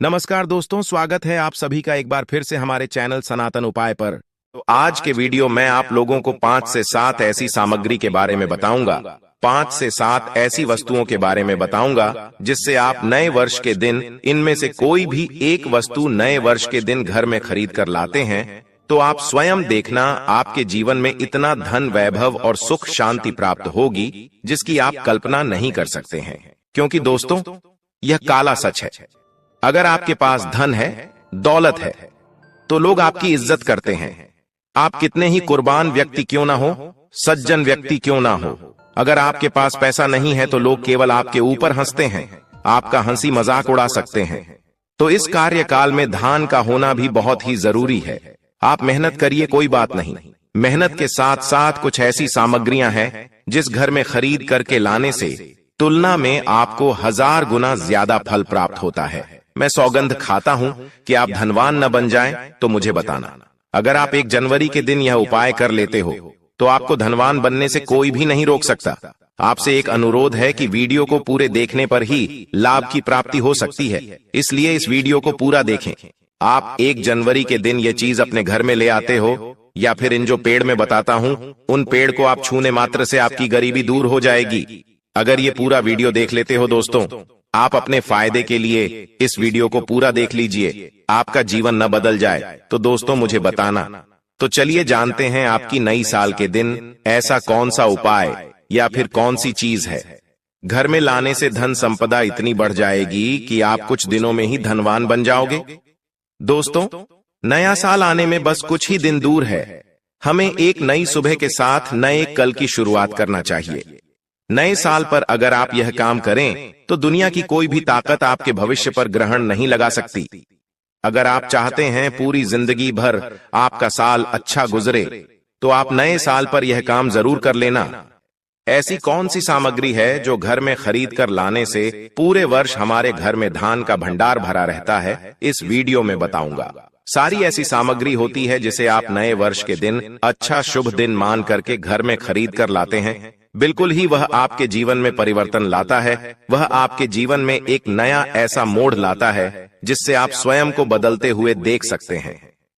नमस्कार दोस्तों, स्वागत है आप सभी का एक बार फिर से हमारे चैनल सनातन उपाय पर। तो आज के वीडियो में आप लोगों को 5 से 7 ऐसी सामग्री के बारे में बताऊंगा। 5 से 7 ऐसी वस्तुओं के बारे में बताऊंगा जिससे आप नए वर्ष के दिन इनमें से कोई भी एक वस्तु नए वर्ष के दिन घर में खरीद कर लाते हैं तो आप स्वयं देखना आपके जीवन में इतना धन, वैभव और सुख शांति प्राप्त होगी जिसकी आप कल्पना नहीं कर सकते हैं। क्योंकि दोस्तों, यह काला सच है। अगर आपके पास धन है, दौलत है, तो लोग आपकी इज्जत करते हैं। आप कितने ही कुर्बान व्यक्ति क्यों ना हो, सज्जन व्यक्ति क्यों ना हो, अगर आपके पास पैसा नहीं है तो लोग केवल आपके ऊपर हंसते हैं, आपका हंसी मजाक उड़ा सकते हैं। तो इस कार्यकाल में दान का होना भी बहुत ही जरूरी है। आप मेहनत करिए, कोई बात नहीं। मेहनत के साथ साथ कुछ ऐसी सामग्रियां हैं जिस घर में खरीद करके लाने से तुलना में आपको 1000 गुना ज्यादा फल प्राप्त होता है। मैं सौगंध खाता हूं कि आप धनवान न बन जाएं तो मुझे बताना। अगर आप 1 जनवरी के दिन यह उपाय कर लेते हो तो आपको धनवान बनने से कोई भी नहीं रोक सकता। आपसे एक अनुरोध है कि वीडियो को पूरे देखने पर ही लाभ की प्राप्ति हो सकती है, इसलिए इस वीडियो को पूरा देखें। आप 1 जनवरी के दिन ये चीज अपने घर में ले आते हो या फिर इन जो पेड़ में बताता हूं उन पेड़ को आप छूने मात्र से आपकी गरीबी दूर हो जाएगी। अगर ये पूरा वीडियो देख लेते हो दोस्तों, आप अपने फायदे के लिए इस वीडियो को पूरा देख लीजिए, आपका जीवन न बदल जाए तो दोस्तों मुझे बताना। तो चलिए जानते हैं आपकी नई साल के दिन ऐसा कौन सा उपाय या फिर कौन सी चीज है घर में लाने से धन संपदा इतनी बढ़ जाएगी कि आप कुछ दिनों में ही धनवान बन जाओगे। दोस्तों, नया साल आने में बस कुछ ही दिन दूर है। हमें एक नई सुबह के साथ नए कल की शुरुआत करना चाहिए। नए साल पर अगर आप यह काम करें तो दुनिया की कोई भी ताकत आपके भविष्य पर ग्रहण नहीं लगा सकती। अगर आप चाहते हैं पूरी जिंदगी भर आपका साल अच्छा गुजरे तो आप नए साल पर यह काम जरूर कर लेना। ऐसी कौन सी सामग्री है जो घर में खरीद कर लाने से पूरे वर्ष हमारे घर में धान का भंडार भरा रहता है, इस वीडियो में बताऊंगा। सारी ऐसी सामग्री होती है जिसे आप नए वर्ष के दिन अच्छा शुभ दिन मान करके घर में खरीद कर लाते हैं। बिल्कुल ही वह आपके जीवन में परिवर्तन लाता है। वह आपके जीवन में एक नया ऐसा मोड़ लाता है जिससे आप स्वयं को बदलते हुए देख सकते हैं।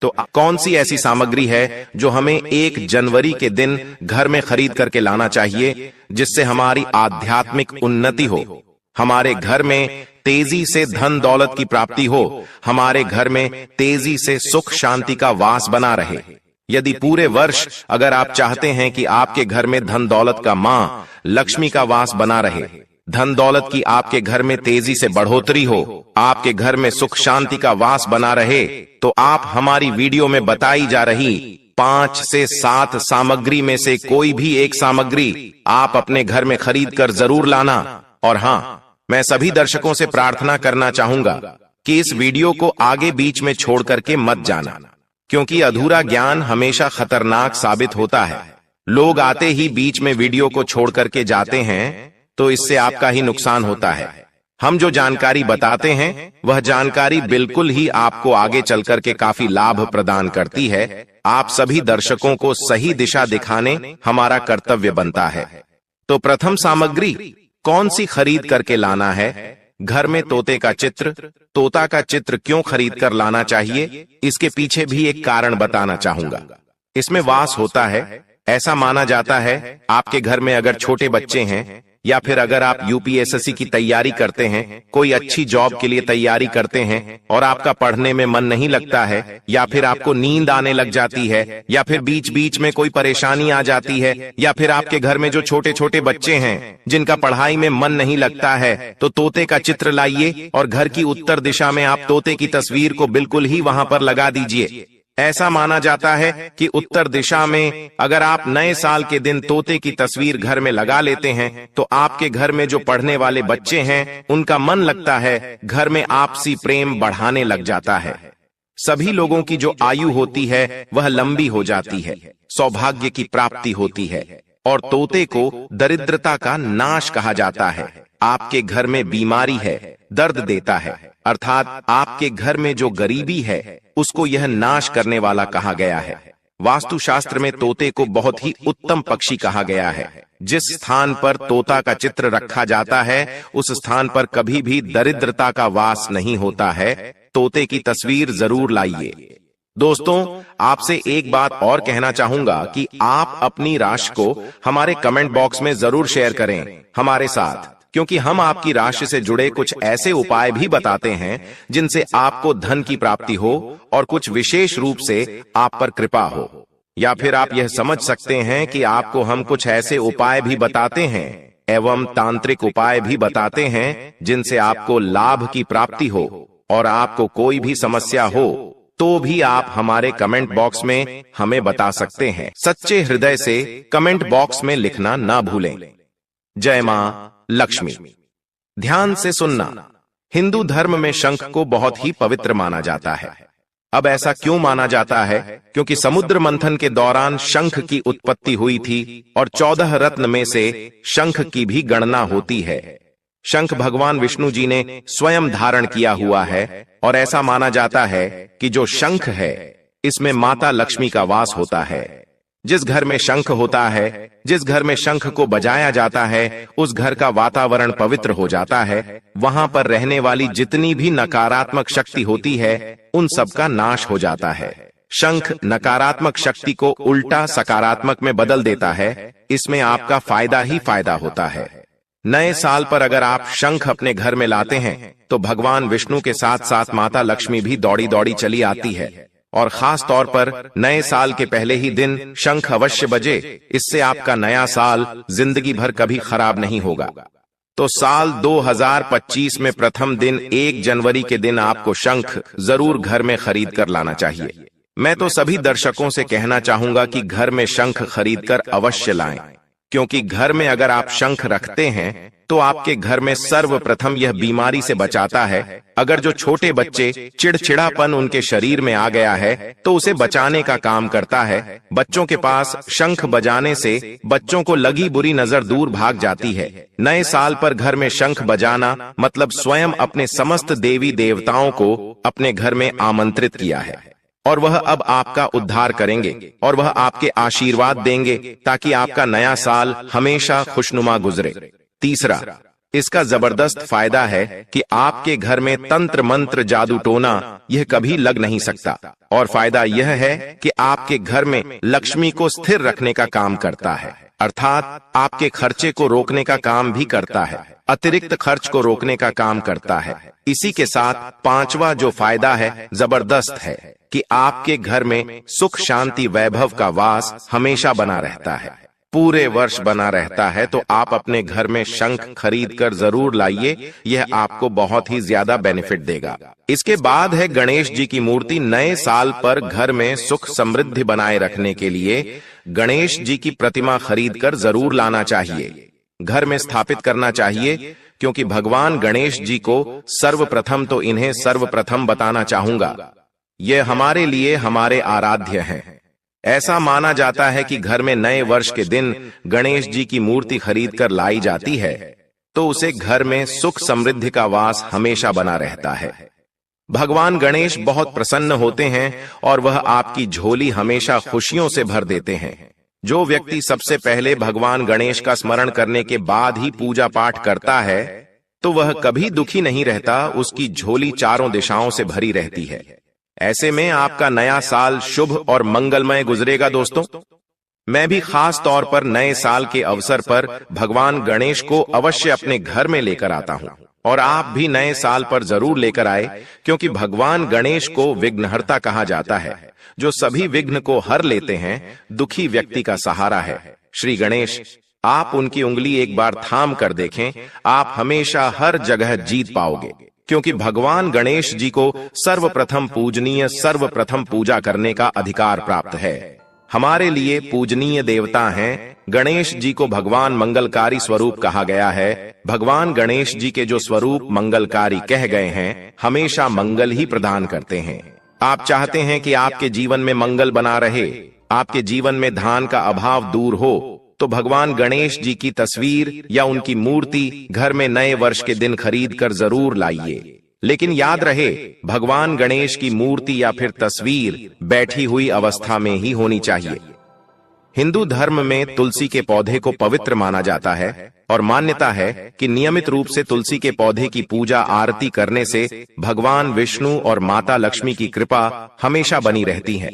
तो कौन सी ऐसी सामग्री है जो हमें 1 जनवरी के दिन घर में खरीद करके लाना चाहिए जिससे हमारी आध्यात्मिक उन्नति हो, हमारे घर में तेजी से धन दौलत की प्राप्ति हो, हमारे घर में तेजी से सुख शांति का वास बना रहे। यदि पूरे वर्ष अगर आप चाहते हैं कि आपके घर में धन दौलत का मां लक्ष्मी का वास बना रहे, धन दौलत की आपके घर में तेजी से बढ़ोतरी हो, आपके घर में सुख शांति का वास बना रहे, तो आप हमारी वीडियो में बताई जा रही 5 से 7 सामग्री में से कोई भी एक सामग्री आप अपने घर में खरीद कर जरूर लाना। और हाँ, मैं सभी दर्शकों से प्रार्थना करना चाहूंगा कि इस वीडियो को आगे बीच में छोड़ करके मत जाना, क्योंकि अधूरा ज्ञान हमेशा खतरनाक साबित होता है। लोग आते ही बीच में वीडियो को छोड़ करके जाते हैं तो इससे आपका ही नुकसान होता है। हम जो जानकारी बताते हैं वह जानकारी बिल्कुल ही आपको आगे चल करके काफी लाभ प्रदान करती है। आप सभी दर्शकों को सही दिशा दिखाने हमारा कर्तव्य बनता है। तो प्रथम सामग्री कौन सी खरीद करके लाना है? घर में तोते का चित्र। तोता का चित्र क्यों खरीद कर लाना चाहिए, इसके पीछे भी एक कारण बताना चाहूंगा। इसमें वास होता है। ऐसा माना जाता है आपके घर में अगर छोटे बच्चे हैं या फिर अगर आप यूपीएससी की तैयारी करते हैं, कोई अच्छी जॉब के लिए तैयारी करते हैं और आपका पढ़ने में मन नहीं लगता है, या फिर आपको नींद आने लग जाती है, या फिर बीच बीच में कोई परेशानी आ जाती है, या फिर आपके घर में जो छोटे छोटे बच्चे हैं जिनका पढ़ाई में मन नहीं लगता है, तो तोते का चित्र लाइए और घर की उत्तर दिशा में आप तोते की तस्वीर को बिल्कुल ही वहां पर लगा दीजिए। ऐसा माना जाता है कि उत्तर दिशा में अगर आप नए साल के दिन तोते की तस्वीर घर में लगा लेते हैं तो आपके घर में जो पढ़ने वाले बच्चे हैं उनका मन लगता है, घर में आपसी प्रेम बढ़ाने लग जाता है। सभी लोगों की जो आयु होती है वह लंबी हो जाती है, सौभाग्य की प्राप्ति होती है। और तोते को दरिद्रता का नाश कहा जाता है। आपके घर में बीमारी है, दर्द देता है, अर्थात आपके घर में जो गरीबी है उसको यह नाश करने वाला कहा गया है। वास्तुशास्त्र में तोते को बहुत ही उत्तम पक्षी कहा गया है। जिस स्थान पर तोता का चित्र रखा जाता है उस स्थान पर कभी भी दरिद्रता का वास नहीं होता है। तोते की तस्वीर जरूर लाइए। दोस्तों, आपसे एक बात और कहना चाहूंगा कि आप अपनी राशि को हमारे कमेंट बॉक्स में जरूर शेयर करें हमारे साथ, क्योंकि हम आपकी राशि से जुड़े कुछ ऐसे उपाय भी बताते हैं जिनसे आपको धन की प्राप्ति हो और कुछ विशेष रूप से आप पर कृपा हो। या फिर आप यह समझ सकते हैं कि आपको हम कुछ ऐसे उपाय भी बताते हैं एवं तांत्रिक उपाय भी बताते हैं जिनसे आपको लाभ की प्राप्ति हो और आपको कोई भी समस्या हो तो भी आप हमारे कमेंट बॉक्स में हमें बता सकते हैं। सच्चे हृदय से कमेंट बॉक्स में लिखना ना भूलें। जय मां लक्ष्मी। ध्यान से सुनना। हिंदू धर्म में शंख को बहुत ही पवित्र माना जाता है। अब ऐसा क्यों माना जाता है? क्योंकि समुद्र मंथन के दौरान शंख की उत्पत्ति हुई थी और 14 रत्न में से शंख की भी गणना होती है। शंख भगवान विष्णु जी ने स्वयं धारण किया हुआ है और ऐसा माना जाता है कि जो शंख है इसमें माता लक्ष्मी का वास होता है। जिस घर में शंख होता है, जिस घर में शंख को बजाया जाता है, उस घर का वातावरण पवित्र हो जाता है। वहां पर रहने वाली जितनी भी नकारात्मक शक्ति होती है उन सब का नाश हो जाता है। शंख नकारात्मक शक्ति को उल्टा सकारात्मक में बदल देता है। इसमें आपका फायदा ही फायदा होता है। नए साल पर अगर आप शंख अपने घर में लाते हैं तो भगवान विष्णु के साथ साथ माता लक्ष्मी भी दौड़ी दौड़ी चली आती है। और खास तौर पर नए साल के पहले ही दिन शंख अवश्य बजे। इससे आपका नया साल जिंदगी भर कभी खराब नहीं होगा। तो साल 2025 में प्रथम दिन 1 जनवरी के दिन आपको शंख जरूर घर में खरीद कर लाना चाहिए। मैं तो सभी दर्शकों से कहना चाहूंगा कि घर में शंख खरीद कर अवश्य लाएं, क्योंकि घर में अगर आप शंख रखते हैं तो आपके घर में सर्वप्रथम यह बीमारी से बचाता है। अगर जो छोटे बच्चे चिड़चिड़ापन उनके शरीर में आ गया है तो उसे बचाने का काम करता है। बच्चों के पास शंख बजाने से बच्चों को लगी बुरी नजर दूर भाग जाती है। नए साल पर घर में शंख बजाना मतलब स्वयं अपने समस्त देवी देवताओं को अपने घर में आमंत्रित किया है और वह अब आपका उद्धार करेंगे और वह आपके आशीर्वाद देंगे ताकि आपका नया साल हमेशा खुशनुमा गुजरे। तीसरा, इसका जबरदस्त फायदा है कि आपके घर में तंत्र मंत्र जादू टोना यह कभी लग नहीं सकता। और फायदा यह है कि आपके घर में लक्ष्मी को स्थिर रखने का काम करता है, अर्थात आपके खर्चे को रोकने का काम भी करता है, अतिरिक्त खर्च को रोकने का काम करता है। इसी के साथ पांचवा जो फायदा है जबरदस्त है कि आपके घर में सुख शांति वैभव का वास हमेशा बना रहता है, पूरे वर्ष बना रहता है। तो आप अपने घर में शंख खरीद कर जरूर लाइए, यह आपको बहुत ही ज्यादा बेनिफिट देगा। इसके बाद है गणेश जी की मूर्ति। नए साल पर घर में सुख समृद्धि बनाए रखने के लिए गणेश जी की प्रतिमा खरीद कर जरूर लाना चाहिए, घर में स्थापित करना चाहिए, क्योंकि भगवान गणेश जी को सर्वप्रथम तो इन्हें सर्वप्रथम बताना चाहूंगा, ये हमारे लिए हमारे आराध्य हैं। ऐसा माना जाता है कि घर में नए वर्ष के दिन गणेश जी की मूर्ति खरीद कर लाई जाती है तो उसे घर में सुख समृद्धि का वास हमेशा बना रहता है। भगवान गणेश बहुत प्रसन्न होते हैं और वह आपकी झोली हमेशा खुशियों से भर देते हैं। जो व्यक्ति सबसे पहले भगवान गणेश का स्मरण करने के बाद ही पूजा पाठ करता है तो वह कभी दुखी नहीं रहता, उसकी झोली चारों दिशाओं से भरी रहती है। ऐसे में आपका नया साल शुभ और मंगलमय गुजरेगा। दोस्तों, मैं भी खास तौर पर नए साल के अवसर पर भगवान गणेश को अवश्य अपने घर में लेकर आता हूं और आप भी नए साल पर जरूर लेकर आए, क्योंकि भगवान गणेश को विघ्नहर्ता कहा जाता है, जो सभी विघ्न को हर लेते हैं, दुखी व्यक्ति का सहारा है। श्री गणेश, आप उनकी उंगली एक बार थाम कर देखें, आप हमेशा हर जगह जीत पाओगे, क्योंकि भगवान गणेश जी को सर्वप्रथम पूजनीय, सर्वप्रथम पूजा करने का अधिकार प्राप्त है। हमारे लिए पूजनीय देवता हैं। गणेश जी को भगवान मंगलकारी स्वरूप कहा गया है। भगवान गणेश जी के जो स्वरूप मंगलकारी कह गए हैं, हमेशा मंगल ही प्रदान करते हैं। आप चाहते हैं कि आपके जीवन में मंगल बना रहे, आपके जीवन में धन का अभाव दूर हो, तो भगवान गणेश जी की तस्वीर या उनकी मूर्ति घर में नए वर्ष के दिन खरीद कर जरूर लाइए। लेकिन याद रहे, भगवान गणेश की मूर्ति या फिर तस्वीर बैठी हुई अवस्था में ही होनी चाहिए। हिंदू धर्म में तुलसी के पौधे को पवित्र माना जाता है और मान्यता है कि नियमित रूप से तुलसी के पौधे की पूजा आरती करने से भगवान विष्णु और माता लक्ष्मी की कृपा हमेशा बनी रहती है।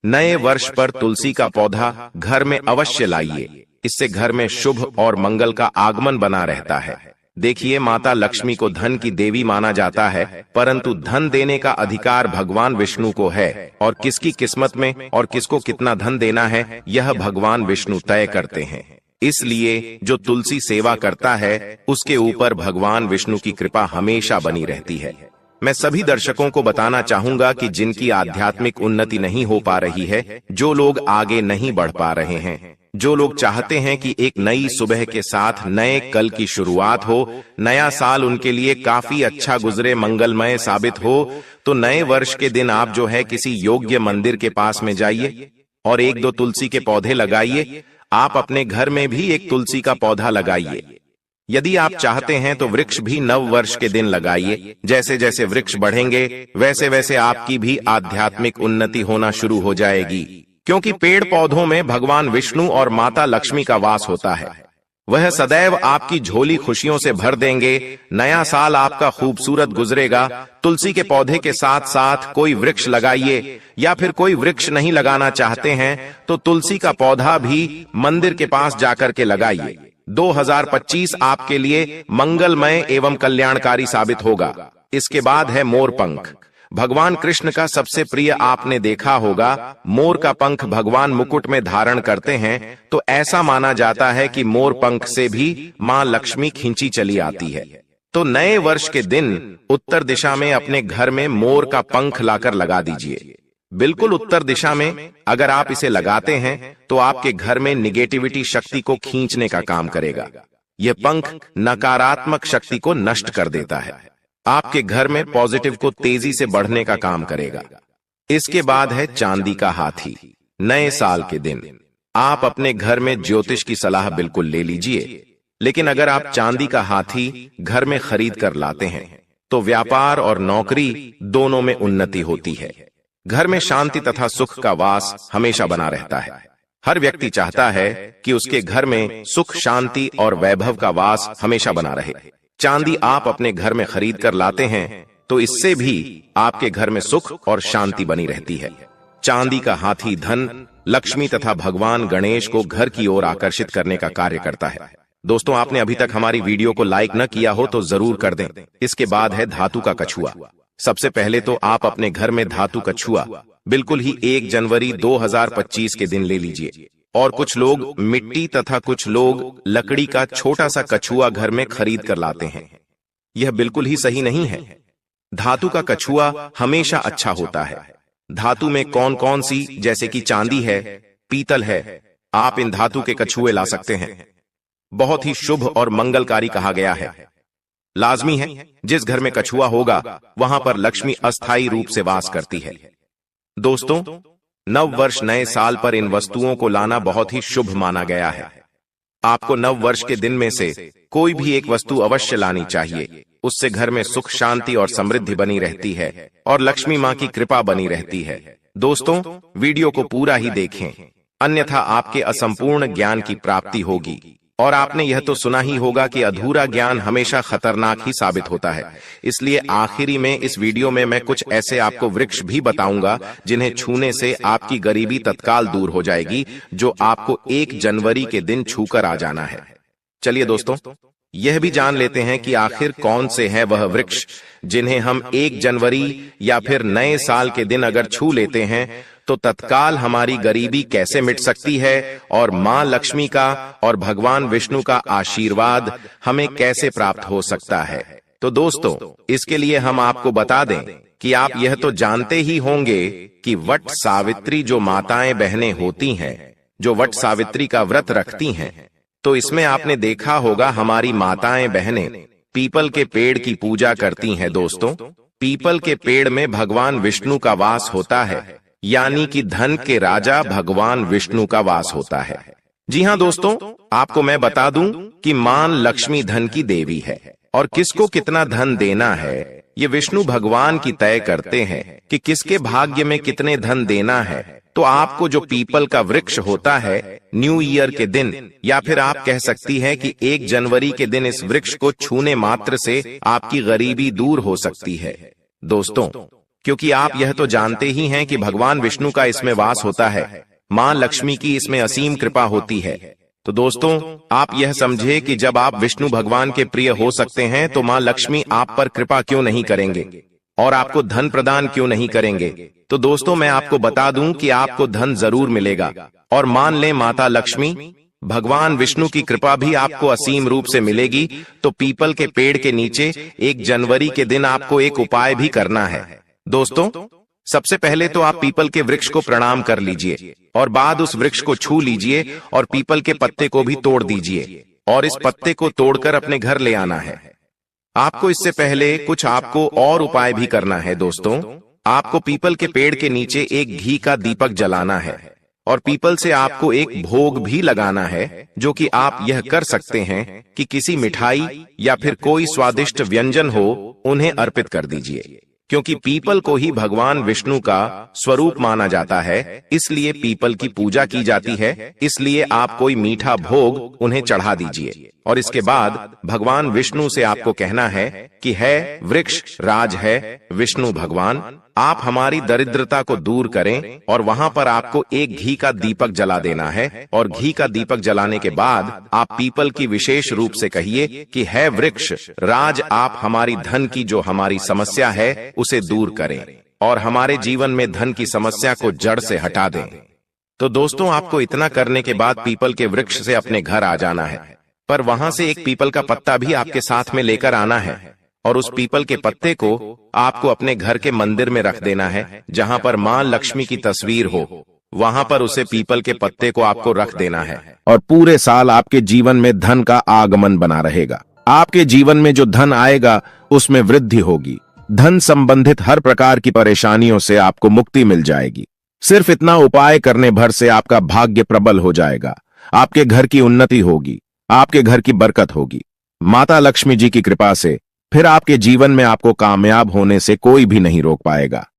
नए वर्ष पर तुलसी का पौधा घर में अवश्य लाइए, इससे घर में शुभ और मंगल का आगमन बना रहता है। देखिए, माता लक्ष्मी को धन की देवी माना जाता है, परंतु धन देने का अधिकार भगवान विष्णु को है और किसकी किस्मत में और किसको कितना धन देना है यह भगवान विष्णु तय करते हैं। इसलिए जो तुलसी सेवा करता है उसके ऊपर भगवान विष्णु की कृपा हमेशा बनी रहती है। मैं सभी दर्शकों को बताना चाहूंगा कि जिनकी आध्यात्मिक उन्नति नहीं हो पा रही है, जो लोग आगे नहीं बढ़ पा रहे हैं, जो लोग चाहते हैं कि एक नई सुबह के साथ नए कल की शुरुआत हो, नया साल उनके लिए काफी अच्छा गुजरे, मंगलमय साबित हो, तो नए वर्ष के दिन आप जो है किसी योग्य मंदिर के पास में जाइए और एक दो तुलसी के पौधे लगाइए। आप अपने घर में भी एक तुलसी का पौधा लगाइए। यदि आप चाहते हैं तो वृक्ष भी नव वर्ष के दिन लगाइए। जैसे जैसे वृक्ष बढ़ेंगे वैसे वैसे आपकी भी आध्यात्मिक उन्नति होना शुरू हो जाएगी, क्योंकि पेड़ पौधों में भगवान विष्णु और माता लक्ष्मी का वास होता है। वह सदैव आपकी झोली खुशियों से भर देंगे। नया साल आपका खूबसूरत गुजरेगा। तुलसी के पौधे के साथ साथ कोई वृक्ष लगाइए, या फिर कोई वृक्ष नहीं लगाना चाहते हैं तो तुलसी का पौधा भी मंदिर के पास जाकर के लगाइए। 2025 आपके लिए मंगलमय एवं कल्याणकारी साबित होगा। इसके बाद है मोर पंख। भगवान कृष्ण का सबसे प्रिय आपने देखा होगा, मोर का पंख भगवान मुकुट में धारण करते हैं, तो ऐसा माना जाता है कि मोर पंख से भी मां लक्ष्मी खींची चली आती है। तो नए वर्ष के दिन उत्तर दिशा में अपने घर में मोर का पंख लाकर लगा दीजिए। बिल्कुल उत्तर दिशा में अगर आप इसे लगाते हैं तो आपके घर में निगेटिविटी शक्ति को खींचने का काम करेगा। यह पंख नकारात्मक शक्ति को नष्ट कर देता है। आपके घर में पॉजिटिव को तेजी से बढ़ने का काम करेगा। इसके बाद है चांदी का हाथी। नए साल के दिन आप अपने घर में ज्योतिष की सलाह बिल्कुल ले लीजिए, लेकिन अगर आप चांदी का हाथी घर में खरीद कर लाते हैं तो व्यापार और नौकरी दोनों में उन्नति होती है। घर में शांति तथा सुख का वास हमेशा बना रहता है। हर व्यक्ति चाहता है कि उसके घर में सुख, शांति और वैभव का वास हमेशा बना रहे। चांदी आप अपने घर में खरीद कर लाते हैं तो इससे भी आपके घर में सुख और शांति बनी रहती है। चांदी का हाथी धन, लक्ष्मी तथा भगवान गणेश को घर की ओर आकर्षित करने का कार्य करता है। दोस्तों, आपने अभी तक हमारी वीडियो को लाइक न किया हो तो जरूर कर दें। इसके बाद है धातु का कछुआ। सबसे पहले तो आप अपने घर में धातु कछुआ बिल्कुल ही 1 जनवरी 2025 के दिन ले लीजिए। और कुछ लोग मिट्टी तथा कुछ लोग लकड़ी का छोटा सा कछुआ घर में खरीद कर लाते हैं। यह बिल्कुल ही सही नहीं है। धातु का कछुआ हमेशा अच्छा होता है। धातु में कौन कौन सी, जैसे कि चांदी है, पीतल है, आप इन धातु के कछुए ला सकते हैं। बहुत ही शुभ और मंगलकारी कहा गया है। लाजमी है जिस घर में कछुआ होगा वहां पर लक्ष्मी अस्थायी रूप से वास करती है। दोस्तों, नव वर्ष नए साल पर इन वस्तुओं को लाना बहुत ही शुभ माना गया है। आपको नव वर्ष के दिन में से कोई भी एक वस्तु अवश्य लानी चाहिए। उससे घर में सुख, शांति और समृद्धि बनी रहती है और लक्ष्मी मां की कृपा बनी रहती है। दोस्तों, वीडियो को पूरा ही देखें, अन्यथा आपके असंपूर्ण ज्ञान की प्राप्ति होगी। और आपने यह तो सुना ही होगा कि अधूरा ज्ञान हमेशा खतरनाक ही साबित होता है। इसलिए आखिरी में इस वीडियो में मैं कुछ ऐसे आपको वृक्ष भी बताऊंगा जिन्हें छूने से आपकी गरीबी तत्काल दूर हो जाएगी, जो आपको 1 जनवरी के दिन छूकर आ जाना है। चलिए दोस्तों, यह भी जान लेते हैं कि आखिर कौन से हैं वह वृक्ष जिन्हें हम 1 जनवरी या फिर नए साल के दिन अगर छू लेते हैं तो तत्काल हमारी गरीबी कैसे मिट सकती है और मां लक्ष्मी का और भगवान विष्णु का आशीर्वाद हमें कैसे प्राप्त हो सकता है। तो दोस्तों, इसके लिए हम आपको बता दें कि आप यह तो जानते ही होंगे कि वट सावित्री जो माताएं बहनें होती हैं, जो वट सावित्री का व्रत रखती हैं, तो इसमें आपने देखा होगा हमारी माताएं बहनें पीपल के पेड़ की पूजा करती हैं। दोस्तों, पीपल के पेड़ में भगवान विष्णु का वास होता है, यानी कि धन के राजा भगवान विष्णु का वास होता है। जी हाँ दोस्तों, आपको मैं बता दूं कि मां लक्ष्मी धन की देवी है और किसको कितना धन देना है ये विष्णु भगवान की तय करते हैं कि किसके भाग्य में कितने धन देना है। तो आपको जो पीपल का वृक्ष होता है, न्यू ईयर के दिन या फिर आप कह सकती हैं कि 1 जनवरी के दिन इस वृक्ष को छूने मात्र से आपकी गरीबी दूर हो सकती है दोस्तों, क्योंकि आप यह तो जानते ही हैं कि भगवान विष्णु का इसमें वास होता है, मां लक्ष्मी की इसमें असीम कृपा होती है। तो दोस्तों, आप यह समझे कि जब आप विष्णु भगवान के प्रिय हो सकते हैं तो मां लक्ष्मी आप पर कृपा क्यों नहीं करेंगे और आपको धन प्रदान क्यों नहीं करेंगे। तो दोस्तों, मैं आपको बता दूं कि आपको धन जरूर मिलेगा, और मान लें माता लक्ष्मी भगवान विष्णु की कृपा भी आपको असीम रूप से मिलेगी। तो पीपल के पेड़ के नीचे 1 जनवरी के दिन आपको एक उपाय भी करना है दोस्तों। सबसे पहले तो आप पीपल के वृक्ष को प्रणाम कर लीजिए और बाद उस वृक्ष को छू लीजिए और पीपल के पत्ते को भी तोड़ दीजिए और इस पत्ते को तोड़कर अपने घर ले आना है। आपको इससे पहले कुछ आपको और उपाय भी करना है दोस्तों। आपको पीपल के पेड़ के नीचे एक घी का दीपक जलाना है और पीपल से आपको एक भोग भी लगाना है, जो कि आप यह कर सकते हैं कि किसी मिठाई या फिर कोई स्वादिष्ट व्यंजन हो उन्हें अर्पित कर दीजिए, क्योंकि पीपल को ही भगवान विष्णु का स्वरूप माना जाता है, इसलिए पीपल की पूजा की जाती है। इसलिए आप कोई मीठा भोग उन्हें चढ़ा दीजिए और इसके बाद भगवान विष्णु से आपको कहना है कि है वृक्ष राज है विष्णु भगवान, आप हमारी दरिद्रता को दूर करें। और वहां पर आपको एक घी का दीपक जला देना है और घी का दीपक जलाने के बाद आप पीपल की विशेष रूप से कहिए कि है वृक्ष राज, आप हमारी धन की जो हमारी समस्या है उसे दूर करें और हमारे जीवन में धन की समस्या को जड़ से हटा दें। तो दोस्तों, आपको इतना करने के बाद पीपल के वृक्ष से अपने घर आ जाना है, पर वहां से एक पीपल का पत्ता भी आपके साथ में लेकर आना है और उस पीपल के पत्ते को आपको अपने घर के मंदिर में रख देना है, जहां पर मां लक्ष्मी की तस्वीर हो। वहां पर उसे पीपल के पत्ते को आपको रख देना है और पूरे साल आपके जीवन में धन का आगमन बना रहेगा। आपके जीवन में जो धन आएगा उसमें वृद्धि होगी। धन संबंधित हर प्रकार की परेशानियों से आपको मुक्ति मिल जाएगी। सिर्फ इतना उपाय करने भर से आपका भाग्य प्रबल हो जाएगा, आपके घर की उन्नति होगी, आपके घर की बरकत होगी माता लक्ष्मी जी की कृपा से। फिर आपके जीवन में आपको कामयाब होने से कोई भी नहीं रोक पाएगा।